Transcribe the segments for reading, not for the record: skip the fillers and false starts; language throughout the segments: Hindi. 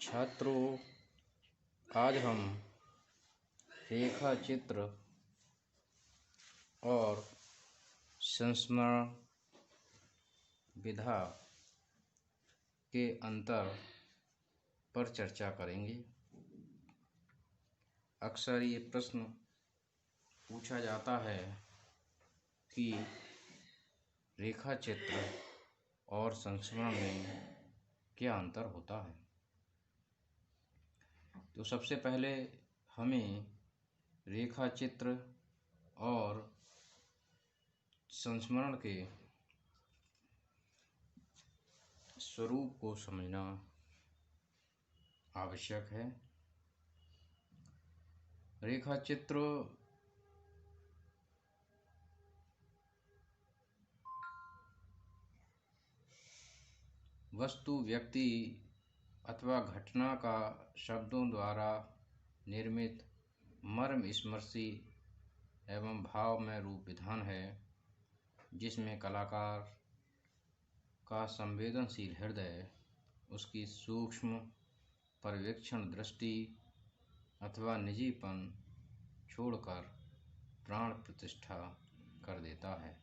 छात्रों, आज हम रेखा चित्र और संस्मरण विधा के अंतर पर चर्चा करेंगे। अक्सर ये प्रश्न पूछा जाता है कि रेखा चित्र और संस्मरण में क्या अंतर होता है। तो सबसे पहले हमें रेखा चित्र और संस्मरण के स्वरूप को समझना आवश्यक है। रेखा चित्र वस्तु, व्यक्ति अथवा घटना का शब्दों द्वारा निर्मित मर्मस्पर्शी एवं भावमय रूप विधान है, जिसमें कलाकार का संवेदनशील हृदय उसकी सूक्ष्म पर्यवेक्षण दृष्टि अथवा निजीपन छोड़कर प्राण प्रतिष्ठा कर देता है।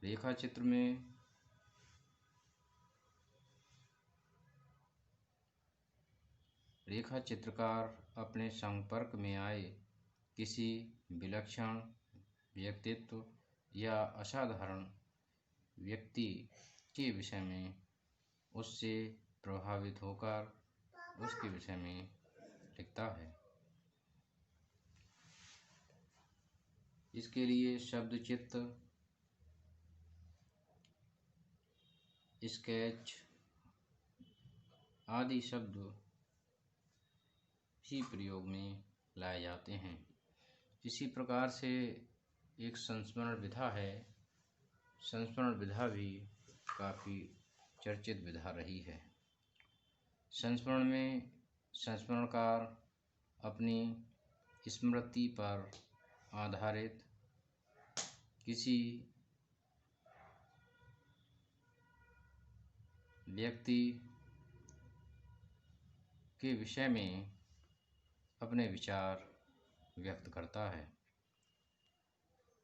रेखा चित्र में रेखा चित्रकार अपने संपर्क में आए किसी विलक्षण व्यक्तित्व या असाधारण व्यक्ति के विषय में उससे प्रभावित होकर उसके विषय में लिखता है। इसके लिए शब्द चित्र, स्केच आदि शब्द भी प्रयोग में लाए जाते हैं। इसी प्रकार से एक संस्मरण विधा है। संस्मरण विधा भी काफ़ी चर्चित विधा रही है। संस्मरण में संस्मरणकार अपनी स्मृति पर आधारित किसी व्यक्ति के विषय में अपने विचार व्यक्त करता है।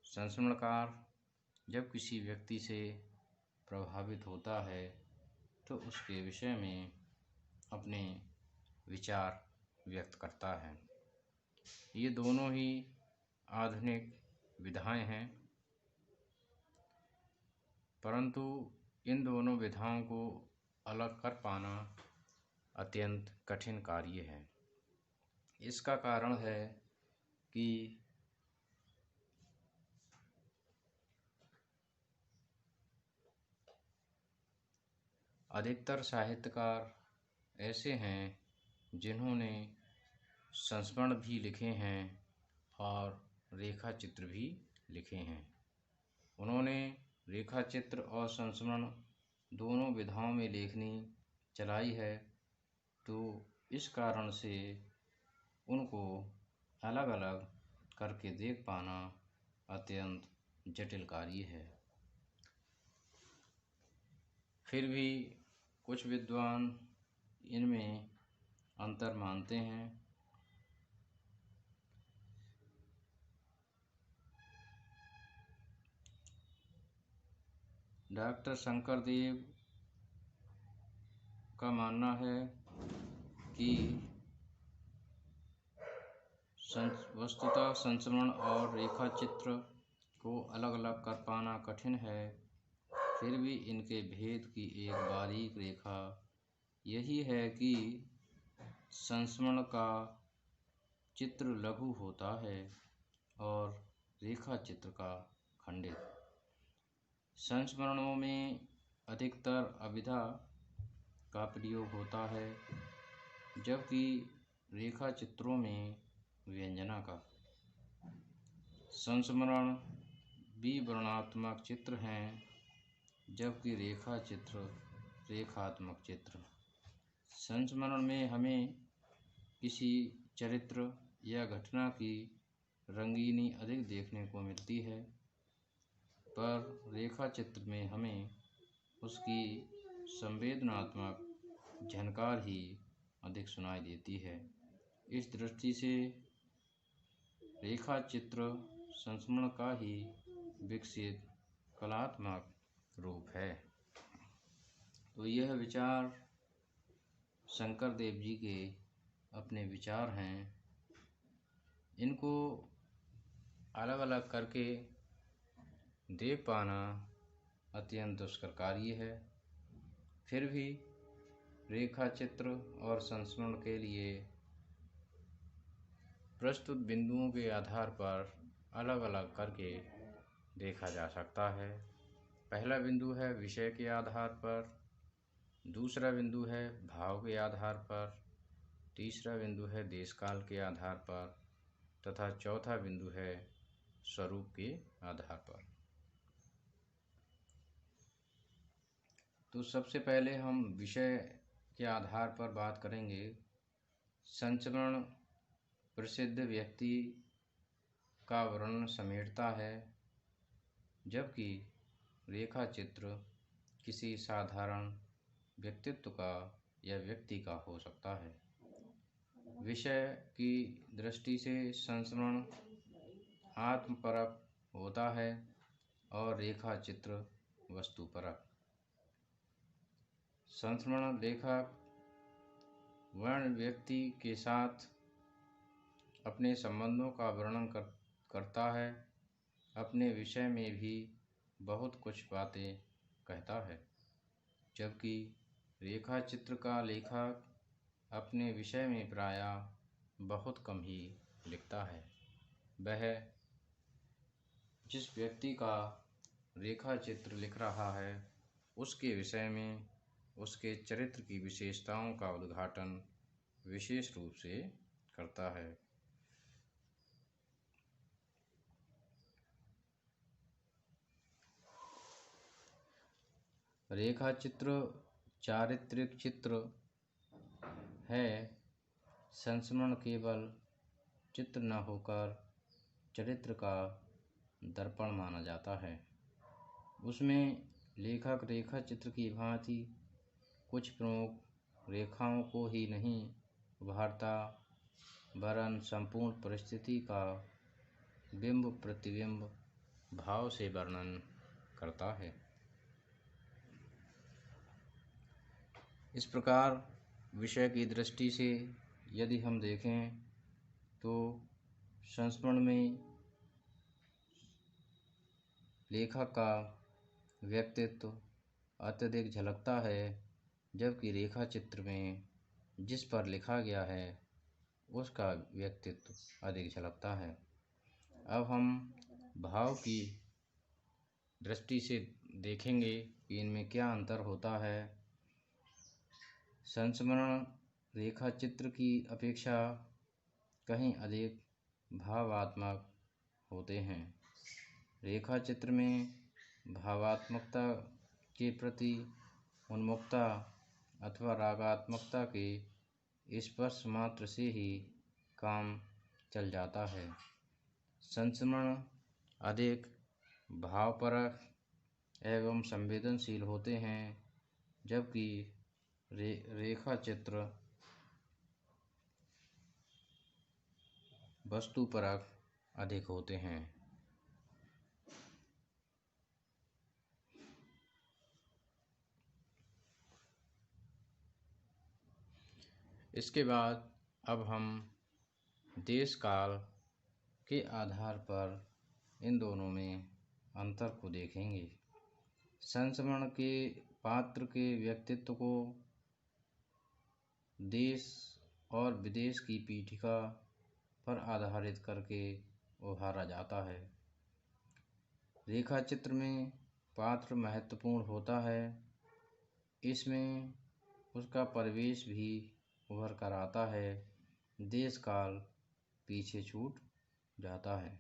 संस्मरणकार जब किसी व्यक्ति से प्रभावित होता है तो उसके विषय में अपने विचार व्यक्त करता है। ये दोनों ही आधुनिक विधाएं हैं, परंतु इन दोनों विधाओं को अलग कर पाना अत्यंत कठिन कार्य है। इसका कारण है कि अधिकतर साहित्यकार ऐसे हैं जिन्होंने संस्मरण भी लिखे हैं और रेखा चित्र भी लिखे हैं। उन्होंने रेखा चित्र और संस्मरण दोनों विधाओं में लेखनी चलाई है, तो इस कारण से उनको अलग अलग करके देख पाना अत्यंत जटिल कार्य है। फिर भी कुछ विद्वान इनमें अंतर मानते हैं। डॉक्टर शंकरदेव का मानना है कि वस्तुतः संस्मरण और रेखा चित्र को अलग अलग कर पाना कठिन है। फिर भी इनके भेद की एक बारीक रेखा यही है कि संस्मरण का चित्र लघु होता है और रेखा चित्र का खंडित। संस्मरणों में अधिकतर अभिधा का प्रयोग होता है, जबकि रेखा चित्रों में व्यंजना का। संस्मरण विवरणात्मक चित्र हैं, जबकि रेखा चित्र रेखात्मक चित्र। संस्मरण में हमें किसी चरित्र या घटना की रंगीनी अधिक देखने को मिलती है, पर रेखा चित्र में हमें उसकी संवेदनात्मक झनकार ही अधिक सुनाई देती है। इस दृष्टि से रेखा चित्र संस्मरण का ही विकसित कलात्मक रूप है। तो यह विचार शंकर देव जी के अपने विचार हैं। इनको अलग अलग करके देख पाना अत्यंत दुष्कर कार्य है। फिर भी रेखा चित्र और संस्मरण के लिए प्रस्तुत बिंदुओं के आधार पर अलग अलग करके देखा जा सकता है। पहला बिंदु है विषय के आधार पर, दूसरा बिंदु है भाव के आधार पर, तीसरा बिंदु है देश काल के आधार पर तथा चौथा बिंदु है स्वरूप के आधार पर। तो सबसे पहले हम विषय के आधार पर बात करेंगे। संस्मरण प्रसिद्ध व्यक्ति का वर्णन समेटता है, जबकि रेखा चित्र किसी साधारण व्यक्तित्व का या व्यक्ति का हो सकता है। विषय की दृष्टि से संस्मरण आत्मपरक होता है और रेखा चित्र वस्तुपरक। संस्मरण लेखक वर्ण व्यक्ति के साथ अपने संबंधों का वर्णन करता है, अपने विषय में भी बहुत कुछ बातें कहता है, जबकि रेखा चित्र का लेखक अपने विषय में प्रायः बहुत कम ही लिखता है। वह जिस व्यक्ति का रेखा चित्र लिख रहा है उसके विषय में उसके चरित्र की विशेषताओं का उद्घाटन विशेष रूप से करता है। रेखा चित्र चारित्रिक चित्र है। संस्मरण केवल चित्र न होकर चरित्र का दर्पण माना जाता है। उसमें लेखक रेखा चित्र की भांति कुछ प्रमुख रेखाओं को ही नहीं उभारता, वरन संपूर्ण परिस्थिति का बिंब प्रतिबिंब भाव से वर्णन करता है। इस प्रकार विषय की दृष्टि से यदि हम देखें तो संस्मरण में लेखक का व्यक्तित्व अत्यधिक झलकता है, जबकि रेखा चित्र में जिस पर लिखा गया है उसका व्यक्तित्व अधिक झलकता है। अब हम भाव की दृष्टि से देखेंगे कि इनमें क्या अंतर होता है। संस्मरण रेखा चित्र की अपेक्षा कहीं अधिक भावात्मक होते हैं। रेखा चित्र में भावात्मकता के प्रति उन्मुखता अथवा रागात्मकता के स्पर्श मात्र से ही काम चल जाता है। संस्मरण अधिक भावपरक एवं संवेदनशील होते हैं, जबकि रेखा चित्र वस्तुपरक अधिक होते हैं। इसके बाद अब हम देश काल के आधार पर इन दोनों में अंतर को देखेंगे। संस्मरण के पात्र के व्यक्तित्व को देश और विदेश की पीठिका पर आधारित करके उभारा जाता है। रेखा चित्र में पात्र महत्वपूर्ण होता है। इसमें उसका परिवेश भी उभर कर आता है, देश काल पीछे छूट जाता है।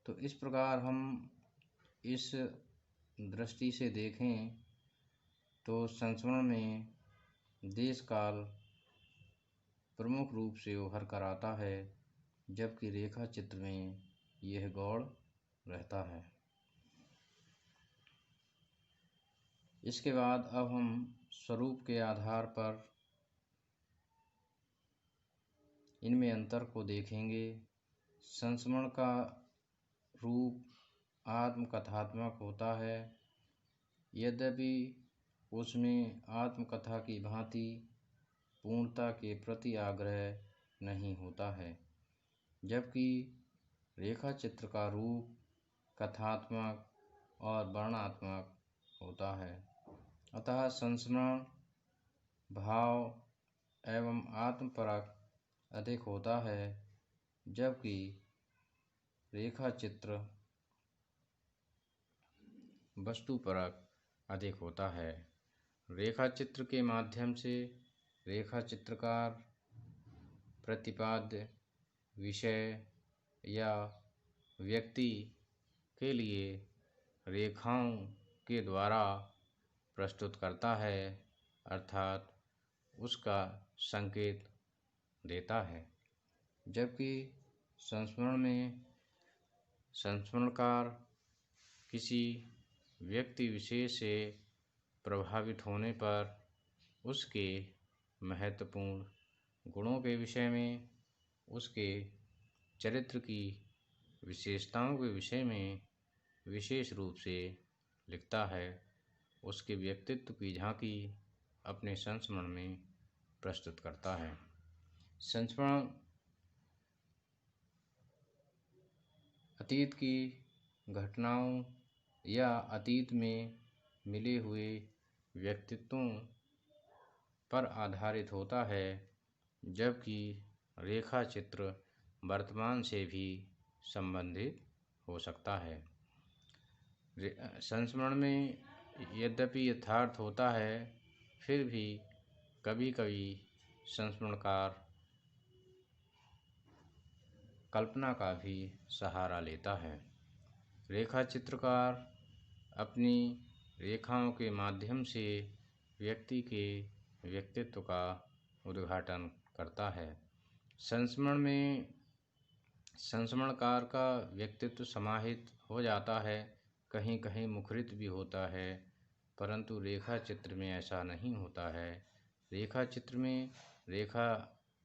तो इस प्रकार हम इस दृष्टि से देखें तो संस्मरण में देश काल प्रमुख रूप से उभर कर आता है, जबकि रेखा चित्र में यह गौण रहता है। इसके बाद अब हम स्वरूप के आधार पर इनमें अंतर को देखेंगे। संस्मरण का रूप आत्मकथात्मक होता है, यद्यपि उसमें आत्मकथा की भांति पूर्णता के प्रति आग्रह नहीं होता है, जबकि रेखाचित्र का रूप कथात्मक और वर्णनात्मक होता है। अतः संस्मरण भाव एवं आत्मपरक अधिक होता है, जबकि रेखाचित्र वस्तुपरक अधिक होता है। रेखाचित्र के माध्यम से रेखाचित्रकार प्रतिपाद्य विषय या व्यक्ति के लिए रेखाओं के द्वारा प्रस्तुत करता है, अर्थात उसका संकेत देता है, जबकि संस्मरण में संस्मरणकार किसी व्यक्ति विशेष से प्रभावित होने पर उसके महत्वपूर्ण गुणों के विषय में, उसके चरित्र की विशेषताओं के विषय में विशेष रूप से लिखता है, उसके व्यक्तित्व की झांकी अपने संस्मरण में प्रस्तुत करता है। संस्मरण अतीत की घटनाओं या अतीत में मिले हुए व्यक्तित्वों पर आधारित होता है, जबकि रेखाचित्र वर्तमान से भी संबंधित हो सकता है। संस्मरण में यद्यपि यथार्थ होता है, फिर भी कभी कभी संस्मरणकार कल्पना का भी सहारा लेता है। रेखाचित्रकार अपनी रेखाओं के माध्यम से व्यक्ति के व्यक्तित्व का उद्घाटन करता है। संस्मरण में संस्मरणकार का व्यक्तित्व समाहित हो जाता है, कहीं कहीं मुखरित भी होता है, परंतु रेखाचित्र में ऐसा नहीं होता है। रेखाचित्र में रेखा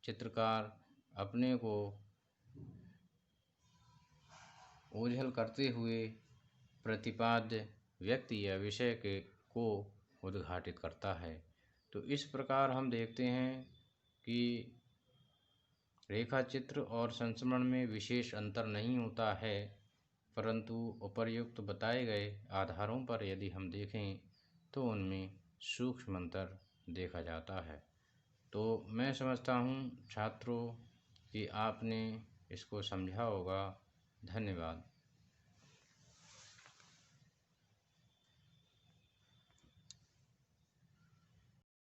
चित्रकार अपने को ओझल करते हुए प्रतिपाद्य व्यक्ति या विषय को उद्घाटित करता है। तो इस प्रकार हम देखते हैं कि रेखाचित्र और संस्मरण में विशेष अंतर नहीं होता है, परंतु उपर्युक्त बताए गए आधारों पर यदि हम देखें तो उनमें सूक्ष्म अंतर देखा जाता है। तो मैं समझता हूँ छात्रों कि आपने इसको समझा होगा। धन्यवाद।